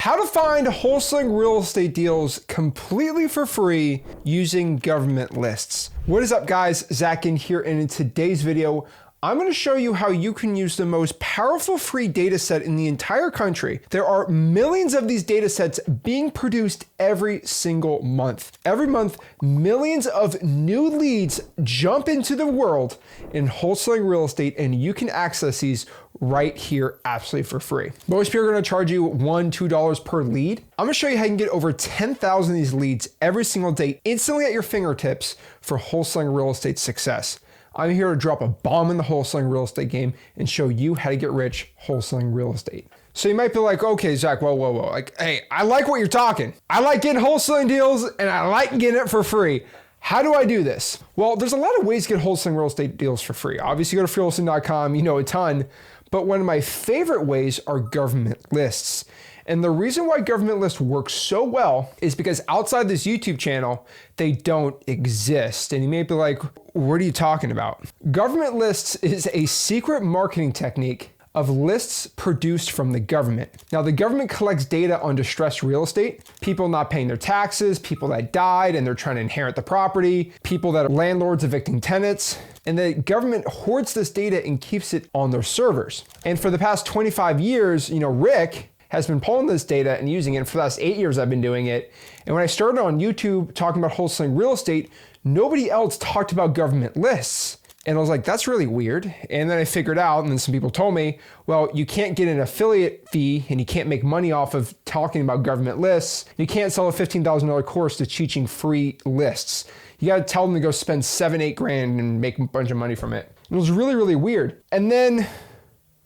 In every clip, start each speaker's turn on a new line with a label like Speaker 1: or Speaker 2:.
Speaker 1: How to find wholesaling real estate deals completely for free using government lists. What is up, guys? Zach Ginn here, and in today's video, I'm going to show you how you can use the most powerful free data set in the entire country. There are millions of these data sets being produced every single month. Every month, millions of new leads jump into the world in wholesaling real estate, and you can access these right here absolutely for free. Most people are going to charge you $1, $2 per lead. I'm going to show you how you can get over 10,000 of these leads every single day instantly at your fingertips for wholesaling real estate success. I'm here to drop a bomb in the wholesaling real estate game and show you how to get rich wholesaling real estate. So you might be like, okay, Zach, whoa. Like, hey, I like what you're talking. I like getting wholesaling deals and I like getting it for free. How do I do this? Well, there's a lot of ways to get wholesaling real estate deals for free. Obviously, go to freewholesaling.com, you know a ton. But one of my favorite ways are government lists. And the reason why government lists work so well is because outside this YouTube channel, they don't exist. And you may be like, what are you talking about? Government lists is a secret marketing technique of lists produced from the government. Now, the government collects data on distressed real estate, people not paying their taxes, people that died and they're trying to inherit the property, people that are landlords evicting tenants, and the government hoards this data and keeps it on their servers. And for the past 25 years, Rick has been pulling this data and using it. For the last 8 years, I've been doing it. And when I started on YouTube talking about wholesaling real estate, nobody else talked about government lists. And I was like, that's really weird. And then I figured out, and then some people told me, well, you can't get an affiliate fee and you can't make money off of talking about government lists. You can't sell a $15,000 course to teaching free lists. You got to tell them to go spend $7-8 grand and make a bunch of money from it. It was really, really weird. And then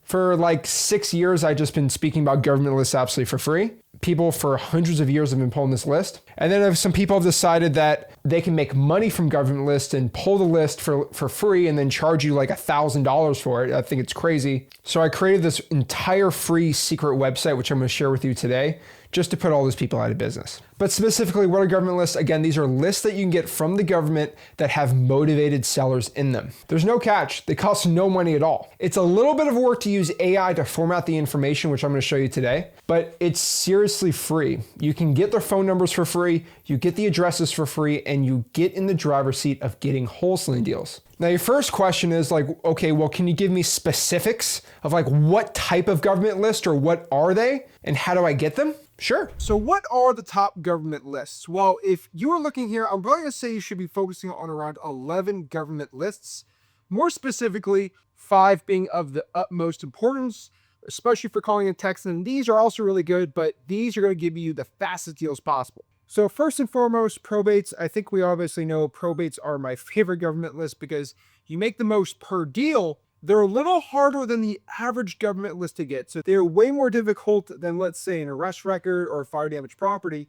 Speaker 1: for like 6 years, I've just been speaking about government lists absolutely for free. People for hundreds of years have been pulling this list. And then some people have decided that they can make money from government lists and pull the list for free and then charge you like $1,000 for it. I think it's crazy. So I created this entire free secret website, which I'm going to share with you today, just to put all those people out of business. But specifically, what are government lists? Again, these are lists that you can get from the government that have motivated sellers in them. There's no catch. They cost no money at all. It's a little bit of work to use AI to format the information, which I'm going to show you today, but it's seriously free. You can get their phone numbers for free, you get the addresses for free, and you get in the driver's seat of getting wholesaling deals. Now, your first question is like, okay, well, can you give me specifics of like what type of government list or what are they and how do I get them? Sure.
Speaker 2: So what are the top government lists? Well, if you are looking here, I'm probably going to say you should be focusing on around 11 government lists. More specifically, 5 being of the utmost importance, especially for calling and texting. And these are also really good, but these are going to give you the fastest deals possible. So first and foremost, probates. I think we obviously know probates are my favorite government list because you make the most per deal. They're a little harder than the average government list to get. So they're way more difficult than, let's say, an arrest record or fire damage property.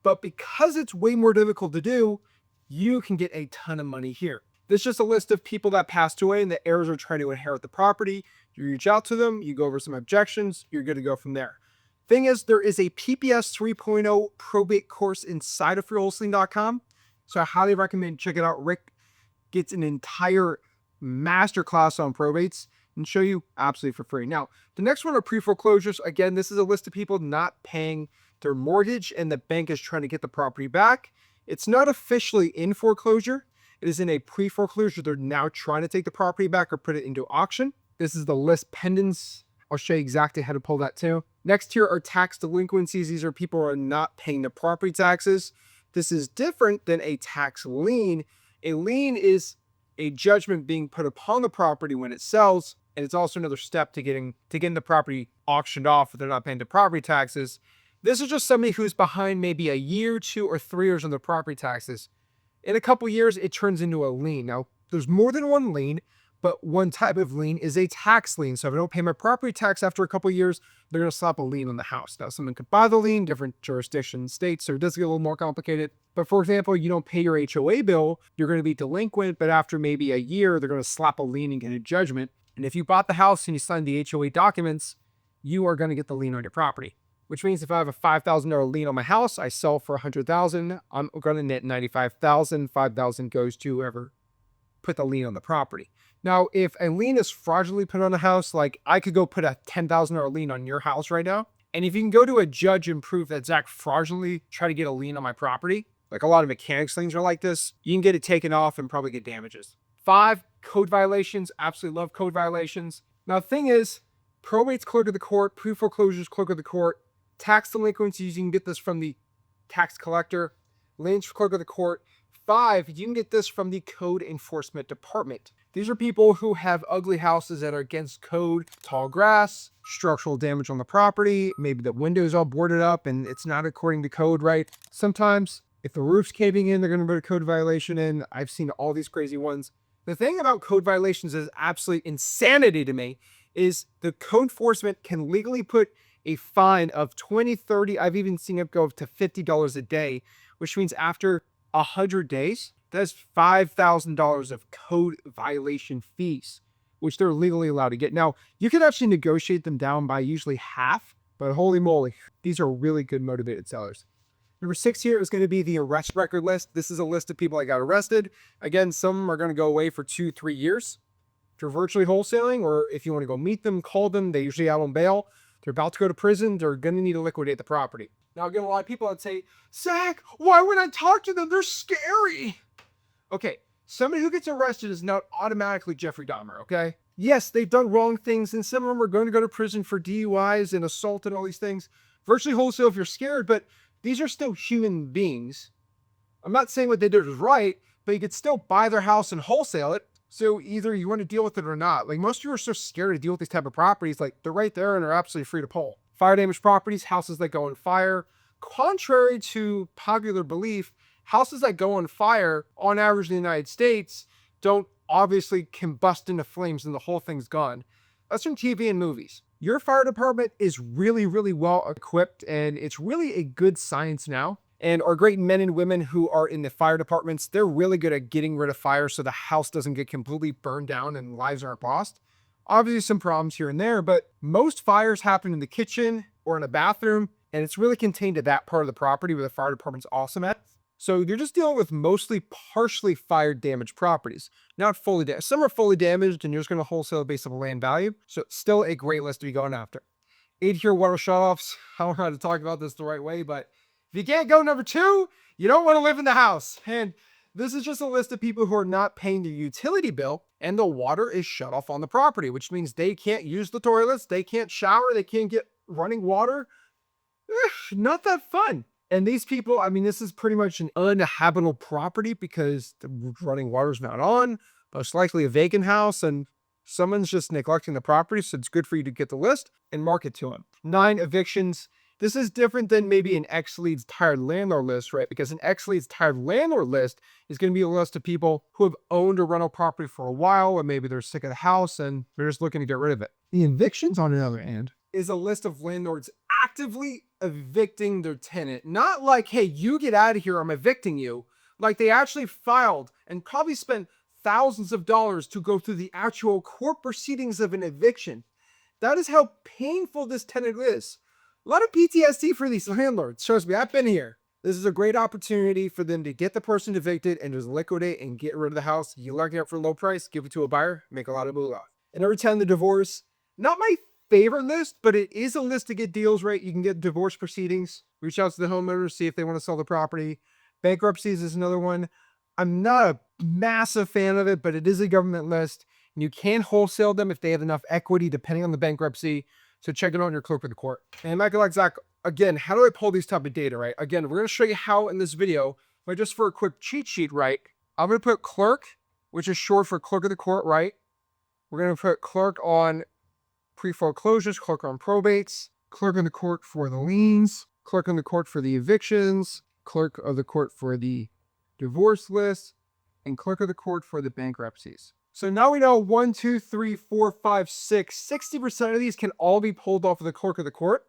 Speaker 2: But because it's way more difficult to do, you can get a ton of money here. This is just a list of people that passed away and the heirs are trying to inherit the property. You reach out to them, you go over some objections, you're good to go from there. Thing is, there is a PPS 3.0 probate course inside of freewholesaling.com. So I highly recommend check it out. Rick gets an entire masterclass on probates and show you absolutely for free. Now, the next one are pre-foreclosures. Again, this is a list of people not paying their mortgage and the bank is trying to get the property back. It's not officially in foreclosure. It is in a pre-foreclosure. They're now trying to take the property back or put it into auction. This is the list pendants. I'll show you exactly how to pull that too. Next here are tax delinquencies. These are people who are not paying the property taxes. This is different than a tax lien. A lien is a judgment being put upon the property when it sells, and it's also another step to getting the property auctioned off if they're not paying the property taxes. This is just somebody who's behind maybe a year, 2 or 3 years on the property taxes. In a couple years, it turns into a lien. Now, there's more than one lien, but one type of lien is a tax lien. So if I don't pay my property tax after a couple of years, they're going to slap a lien on the house. Now, someone could buy the lien, different jurisdictions, states, so it does get a little more complicated. But for example, you don't pay your HOA bill, you're going to be delinquent, but after maybe a year, they're going to slap a lien and get a judgment. And if you bought the house and you signed the HOA documents, you are going to get the lien on your property. Which means if I have a $5,000 lien on my house, I sell for $100,000, I'm going to net $95,000. $5,000 goes to whoever put the lien on the property. Now, if a lien is fraudulently put on a house, like I could go put a $10,000 lien on your house right now, And if you can go to a judge and prove that Zach fraudulently tried to get a lien on my property, like a lot of mechanics things are like this, you can get it taken off and probably get damages. 5, code violations. Absolutely love code violations. Now, the thing is, probate's clerk of the court, pre-foreclosures clerk of the court, tax delinquencies, you can get this from the tax collector, liens clerk of the court. 5, you can get this from the code enforcement department. These are people who have ugly houses that are against code, tall grass, structural damage on the property, maybe the windows all boarded up and it's not according to code, right? Sometimes if the roof's caving in, they're going to put a code violation in. I've seen all these crazy ones. The thing about code violations is absolute insanity to me is the code enforcement can legally put a fine of 20, 30, I've even seen it go up to $50 a day, which means after 100 days, that's $5,000 of code violation fees, which they're legally allowed to get. Now, you can actually negotiate them down by usually half, but holy moly, these are really good motivated sellers. Number 6 here is going to be the arrest record list. This is a list of people that got arrested. Again, some are going to go away for 2-3 years. If you're virtually wholesaling, or if you want to go meet them, call them, they usually out on bail. They're about to go to prison. They're going to need to liquidate the property. Now, I get a lot of people that say, Zach, why would I talk to them? They're scary. Okay, somebody who gets arrested is not automatically Jeffrey Dahmer, okay? Yes, they've done wrong things, and some of them are going to go to prison for DUIs and assault and all these things. Virtually wholesale if you're scared, but these are still human beings. I'm not saying what they did was right, but you could still buy their house and wholesale it. So either you want to deal with it or not. Like most of you are so scared to deal with these type of properties, like they're right there and they're absolutely free to pull. Fire damage properties, houses that go on fire. Contrary to popular belief, houses that go on fire, on average in the United States, don't obviously combust into flames and the whole thing's gone. That's from TV and movies. Your fire department is really, really well equipped, and it's really a good science now. And our great men and women who are in the fire departments, they're really good at getting rid of fire so the house doesn't get completely burned down and lives aren't lost. Obviously some problems here and there, but most fires happen in the kitchen or in a bathroom, and it's really contained to that part of the property where the fire department's awesome at. So you're just dealing with mostly partially fire damaged properties, not fully damaged. Some are fully damaged and you're just going to wholesale based on land value. So still a great list to be going after. 8 here, water shutoffs. I don't know how to talk about this the right way, but if you can't go number 2, you don't want to live in the house. And this is just a list of people who are not paying their utility bill and the water is shut off on the property, which means they can't use the toilets, they can't shower, they can't get running water. Not that fun. And these people, I mean, this is pretty much an uninhabitable property because the running water's not on, most likely a vacant house, and someone's just neglecting the property. So it's good for you to get the list and mark it to them. 9, evictions. This is different than maybe an ex-leads tired landlord list, right? Because an ex-leads tired landlord list is going to be a list of people who have owned a rental property for a while, or maybe they're sick of the house and they're just looking to get rid of it. The evictions, on the other hand, is a list of landlords actively evicting their tenant. Not like, hey, you get out of here, I'm evicting you. Like they actually filed and probably spent thousands of dollars to go through the actual court proceedings of an eviction. That is how painful this tenant is. A lot of PTSD for these landlords. Trust me, I've been here. This is a great opportunity for them to get the person evicted and just liquidate and get rid of the house. You lock it up for a low price, give it to a buyer, make a lot of moolah. And number 10, the divorce. Not my favorite list, but it is a list to get deals right. You can get divorce proceedings, reach out to the homeowner, see if they want to sell the property. Bankruptcies is another one. I'm not a massive fan of it, but it is a government list. And you can wholesale them if they have enough equity, depending on the bankruptcy. So check it out on your clerk of the court. And Michael, like Zach, again, how do I pull these type of data, right? Again, we're going to show you how in this video, but just for a quick cheat sheet, right? I'm going to put clerk, which is short for clerk of the court, right? We're going to put clerk on pre-foreclosures, clerk on probates, clerk in the court for the liens, clerk in the court for the evictions, clerk of the court for the divorce list, and clerk of the court for the bankruptcies. So now we know 1, 2, 3, 4, 5, 6, 60% of these can all be pulled off of the clerk of the court.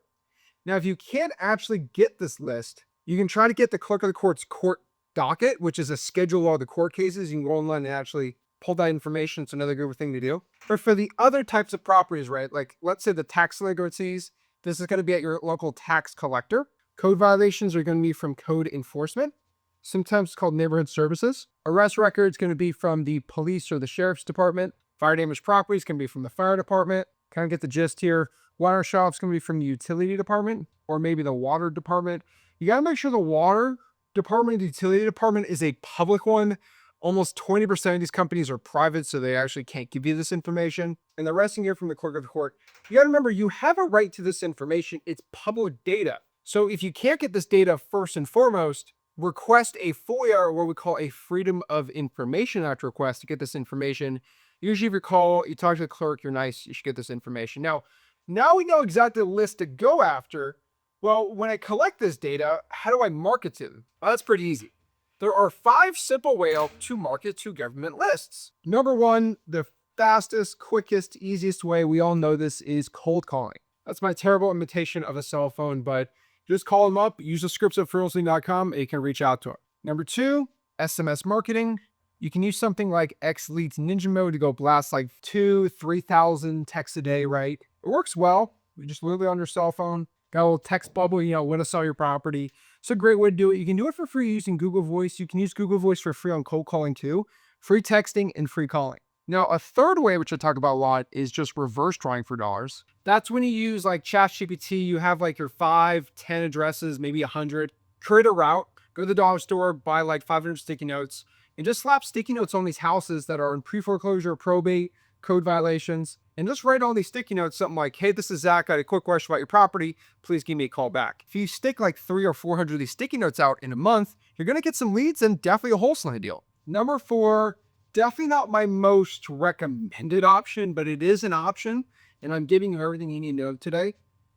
Speaker 2: Now, if you can't actually get this list, you can try to get the clerk of the court's court docket, which is a schedule of all the court cases. You can go online and actually pull that information. It's another good thing to do. But for the other types of properties, right? Like let's say the tax delinquencies, this is going to be at your local tax collector. Code violations are going to be from code enforcement. Sometimes it's called neighborhood services. Arrest records going to be from the police or the sheriff's department. Fire damage properties can be from the fire department. Kind of get the gist here. Water shop's going to be from the utility department or maybe the water department. You got to make sure the water department, the utility department is a public one. Almost 20% of these companies are private, so they actually can't give you this information. And the rest you hear from the clerk of the court. You got to remember, you have a right to this information. It's public data. So if you can't get this data, first and foremost, request a FOIA, or what we call a Freedom of Information Act request to get this information. Usually if you call, you talk to the clerk, you're nice, you should get this information. Now we know exactly the list to go after. Well, when I collect this data, how do I market to them? Well, that's pretty easy. There are 5 simple ways to market to government lists. Number 1, the fastest, quickest, easiest way, we all know this, is cold calling. That's my terrible imitation of a cell phone, but just call them up, use the scripts at wholesaling.com, and you can reach out to them. Number 2, SMS marketing. You can use something like X Leads Ninja Mode to go blast like 2,000-3,000 texts a day, right? It works well. We just literally on your cell phone, got a little text bubble, when to sell your property. It's a great way to do it. You can do it for free using Google Voice. You can use Google Voice for free on cold calling too, free texting and free calling. Now, a third way, which I talk about a lot, is just reverse drawing for dollars. That's when you use like ChatGPT. You have like your 5, 10 addresses, maybe 100, create a route, go to the dollar store, buy like 500 sticky notes, and just slap sticky notes on these houses that are in pre-foreclosure, probate, code violations, and just write on these sticky notes something like, hey, this is Zach, I had a quick question about your property, please give me a call back. If you stick like 300 or 400 of these sticky notes out in a month, you're gonna get some leads and definitely a wholesaling deal. Number 4, definitely not my most recommended option, but it is an option, and I'm giving you everything you need to know today.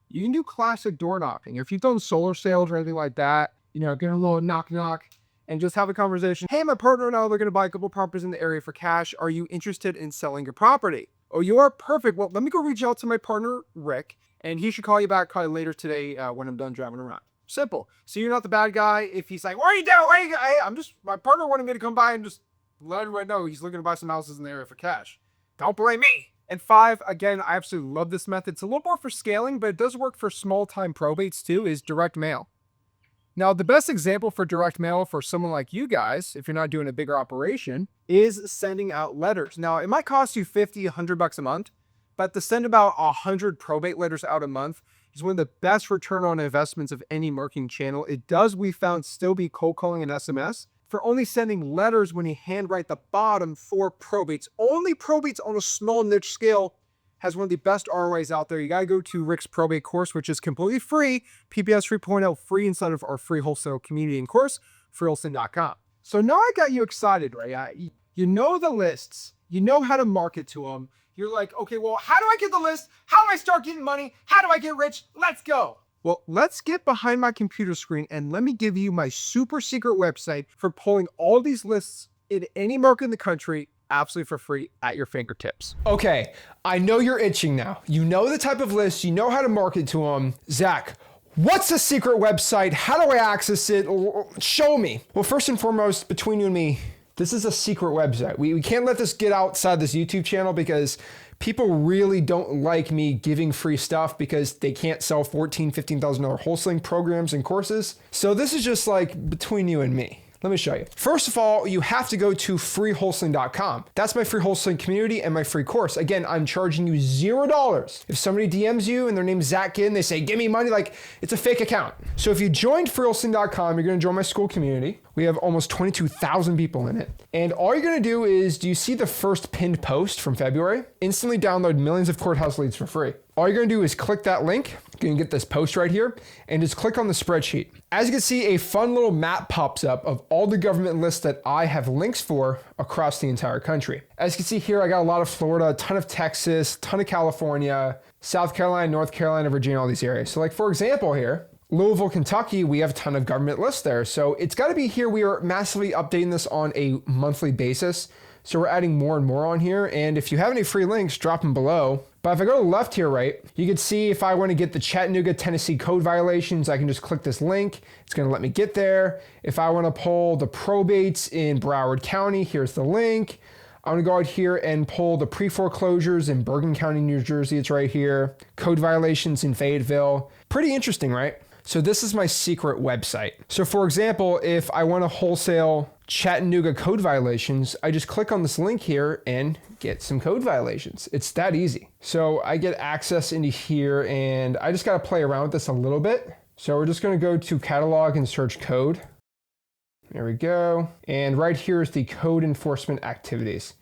Speaker 2: You can do classic door knocking. If you've done solar sales or anything like that, get a little knock knock, and just have a conversation. Hey, my partner and I, they're going to buy a couple properties in the area for cash. Are you interested in selling your property? Oh, you are? Perfect. Well, let me go reach out to my partner, Rick, and he should call you back probably later today when I'm done driving around. Simple. So you're not the bad guy. If he's like, what are you doing? Hey, my partner wanted me to come by and just let everybody know he's looking to buy some houses in the area for cash. Don't blame me. And 5, again, I absolutely love this method. It's a little more for scaling, but it does work for small-time probates too, is direct mail. Now, the best example for direct mail for someone like you guys, if you're not doing a bigger operation, is sending out letters. Now, it might cost you $50, $100 a month, but to send about 100 probate letters out a month is one of the best return on investments of any marketing channel. It does, we found, still be cold calling and SMS. For only sending letters when you handwrite the bottom for probates, only probates on a small niche scale, has one of the best ROIs out there. You got to go to Rick's probate course, which is completely free, PPS 3.0, free inside of our free wholesale community and course, freewholesale.com. So now I got you excited, right? You know the lists, you know how to market to them. You're like, okay, well, how do I get the list? How do I start getting money? How do I get rich? Let's go. Well, let's get behind my computer screen and let me give you my super secret website for pulling all these lists in any market in the country absolutely for free at your fingertips.
Speaker 1: Okay, I know you're itching now. You know the type of lists, you know how to market to them. Zach, what's the secret website? How do I access it? Show me. Well, first and foremost, between you and me, this is a secret website. We can't let this get outside this YouTube channel because people really don't like me giving free stuff because they can't sell $14,000, $15,000 wholesaling programs and courses. So this is just like between you and me. Let me show you. First of all, you have to go to freewholesaling.com. That's my free wholesaling community and my free course. Again, I'm charging you $0. If somebody DMs you and their name's Zach Ginn, they say, give me money, like it's a fake account. So if you joined freewholesaling.com, you're gonna join my school community. We have almost 22,000 people in it. And all you're gonna do is, do you see the first pinned post from February? Instantly download millions of courthouse leads for free. All you're gonna do is click that link. You can get this post right here and just click on the spreadsheet. As you can see, a fun little map pops up of all the government lists that I have links for across the entire country. As you can see here, I got a lot of Florida, a ton of Texas, a ton of California, South Carolina, North Carolina, Virginia, all these areas. So like for example here, Louisville, Kentucky, we have a ton of government lists there. So it's gotta be here. We are massively updating this on a monthly basis. So we're adding more and more on here. And if you have any free links, drop them below. But if I go to the left here, right, you can see if I want to get the Chattanooga, Tennessee code violations, I can just click this link. It's going to let me get there. If I want to pull the probates in Broward County, here's the link. I'm going to go out here and pull the pre-foreclosures in Bergen County, New Jersey. It's right here. Code violations in Fayetteville. Pretty interesting, right? So this is my secret website. So for example, if I want to wholesale Chattanooga code violations, I just click on this link here and get some code violations. It's that easy. So I get access into here and I just got to play around with this a little bit. So we're just going to go to catalog and search code. There we go. And right here is the code enforcement activities.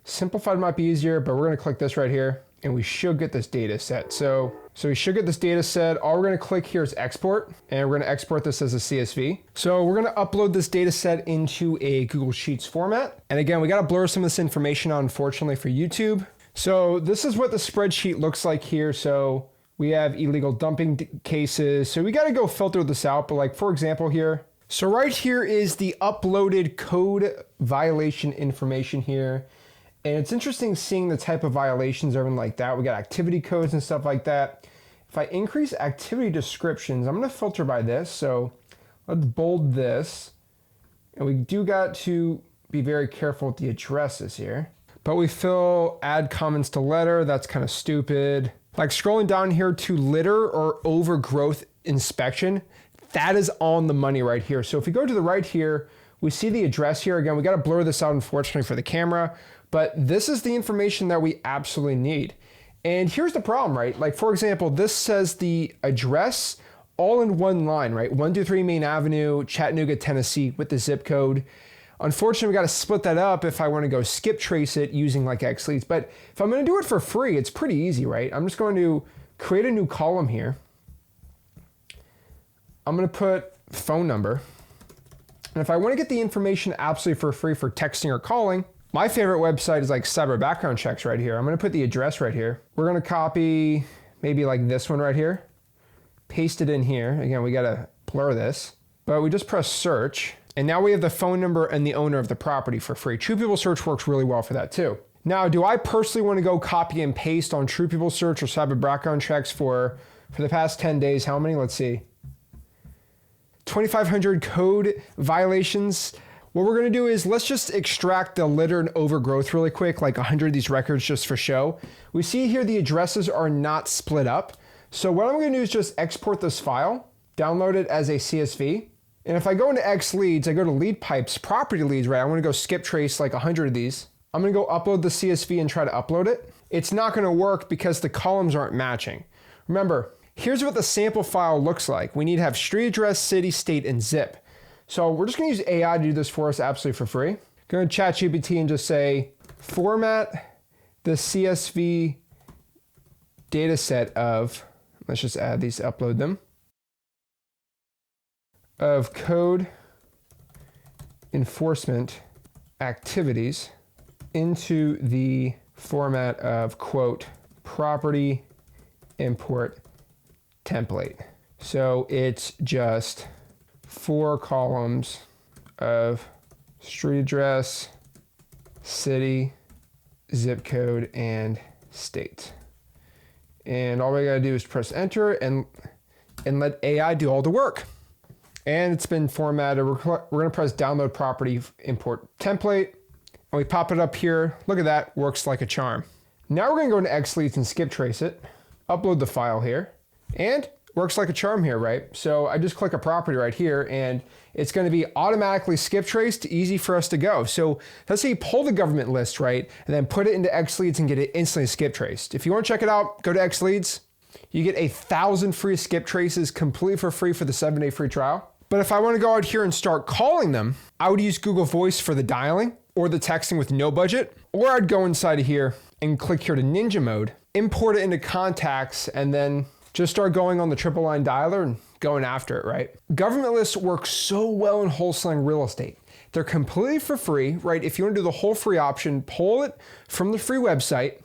Speaker 1: Simplified might be easier, but we're going to click this right here and we should get this data set. So we should get this data set. All we're going to click here is export, and we're going to export this as a CSV. So we're going to upload this data set into a Google Sheets format. And again, we got to blur some of this information out, unfortunately, for YouTube. So this is what the spreadsheet looks like here. So we have illegal dumping cases. So we got to go filter this out. But like, for example, here. So right here is the uploaded code violation information here. And it's interesting seeing the type of violations, everything like that. We got activity codes and stuff like that. If I increase activity descriptions, I'm going to filter by this. So let's bold this. And we do got to be very careful with the addresses here. But we fill add comments to letter. That's kind of stupid. Like scrolling down here to litter or overgrowth inspection, that is on the money right here. So if we go to the right here, we see the address here. Again, we got to blur this out, unfortunately, for the camera. But this is the information that we absolutely need. And here's the problem, right? Like, for example, this says the address all in one line, right? 123 Main Avenue, Chattanooga, Tennessee, with the zip code. Unfortunately, we got to split that up if I want to go skip trace it using like XLeads. But if I'm going to do it for free, it's pretty easy, right? I'm just going to create a new column here. I'm going to put phone number. And if I want to get the information absolutely for free for texting or calling, my favorite website is like Cyber Background Checks right here. I'm going to put the address right here. We're going to copy maybe like this one right here, paste it in here. Again, we got to blur this, but we just press search. And now we have the phone number and the owner of the property for free. True People Search works really well for that too. Now, do I personally want to go copy and paste on True People Search or Cyber Background Checks for the past 10 days? How many? Let's see. 2,500 code violations. What we're going to do is let's just extract the litter and overgrowth really quick, like 100 of these records just for show. We see here the addresses are not split up. So what I'm going to do is just export this file, download it as a CSV. And if I go into XLeads, I go to lead pipes, property leads, right? I want to go skip trace like 100 of these. I'm going to go upload the CSV and try to upload it. It's not going to work because the columns aren't matching. Remember, here's what the sample file looks like. We need to have street address, city, state, and zip. So we're just going to use AI to do this for us absolutely for free. Go to ChatGPT and just say, format the CSV data set of, let's just add these, upload them, of code enforcement activities into the format of, quote, property import template. So it's just 4 columns of street address, city, zip code, and state. And all we gotta do is press enter and let AI do all the work. And it's been formatted. We're gonna press download property import template, and we pop it up here. Look at that, works like a charm. Now we're gonna go into XLeads and skip trace it, upload the file here, and works like a charm here, right? So I just click a property right here and it's going to be automatically skip traced, easy for us to go. So let's say you pull the government list, right? And then put it into XLeads and get it instantly skip traced. If you want to check it out, go to XLeads. You get 1,000 free skip traces completely for free for the 7-day free trial. But if I want to go out here and start calling them, I would use Google Voice for the dialing or the texting with no budget, or I'd go inside of here and click here to Ninja mode, import it into contacts, and then just start going on the triple line dialer and going after it, right? Government lists work so well in wholesaling real estate. They're completely for free, right? If you want to do the whole free option, pull it from the free website,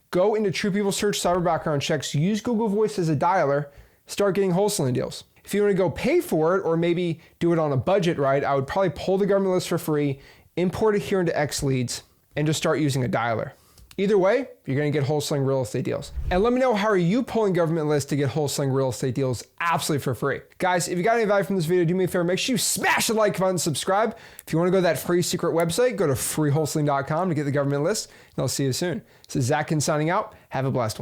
Speaker 1: go into True People Search, Cyber Background Checks, use Google Voice as a dialer, start getting wholesaling deals. If you want to go pay for it or maybe do it on a budget, right? I would probably pull the government list for free, import it here into XLeads, and just start using a dialer. Either way, you're going to get wholesaling real estate deals. And let me know, how are you pulling government lists to get wholesaling real estate deals absolutely for free? Guys, if you got any value from this video, do me a favor, make sure you smash the like button, subscribe. If you want to go to that free secret website, go to freewholesaling.com to get the government list, and I'll see you soon. This is Zach Ginn signing out. Have a blessed one.